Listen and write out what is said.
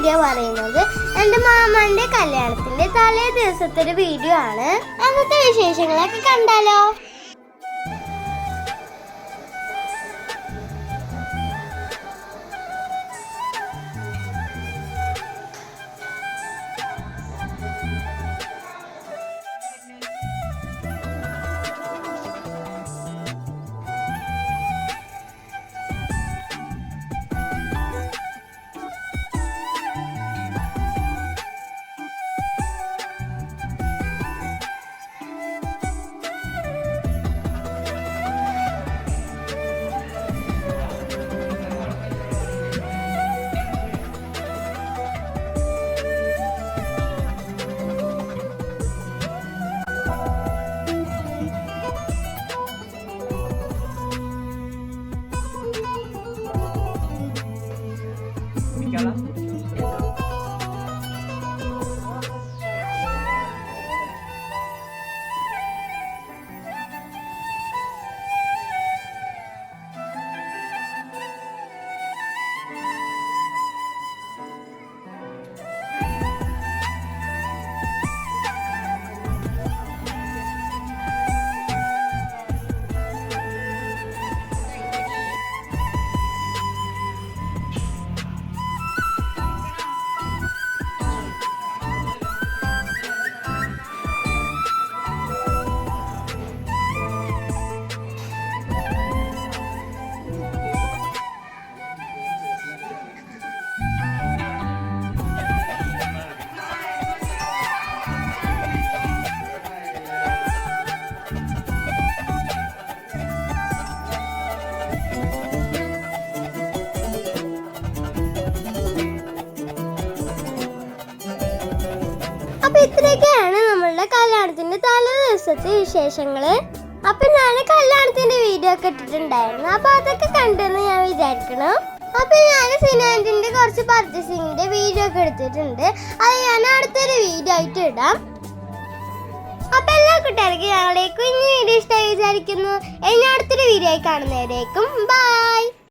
Video പറയുന്നത് എൻ്റെ മാമന്റെ കല്യാണത്തിന്റെ തലേ ദിവസത്തെ ഒരു വീഡിയോ ആണ്. അന്നത്തെ വിശേഷങ്ങളൊക്കെ കണ്ടാലോ? അപ്പൊ ഇത്രയൊക്കെയാണ് നമ്മളുടെ കല്യാണത്തിന്റെ തലേ ദിവസത്തെ വിശേഷങ്ങള്. അപ്പൊ ഞാൻ കല്യാണത്തിന്റെ വീഡിയോ ഒക്കെ ഇട്ടിട്ടുണ്ടായിരുന്നു. അപ്പൊ അതൊക്കെ കണ്ടെന്ന് ഞാൻ വിചാരിക്കണം. അപ്പൊ ഞാൻ സിനാൻറ്റിന്റെ കുറച്ച് പർച്ചേസിങ്ങിന്റെ വീഡിയോ ഒക്കെ എടുത്തിട്ടുണ്ട്. അത് ഞാൻ അടുത്തൊരു വീഡിയോ ആയിട്ട് ഇടാം. അപ്പൊ എല്ലാ കുട്ടികൾക്കും ഞങ്ങളുടെ കുഞ്ഞു വീഡിയോ ഇഷ്ടമായി വിചാരിക്കുന്നു. ഇനി അടുത്തൊരു വീഡിയോ ആയി കാണുന്നവരേക്കും ബൈ.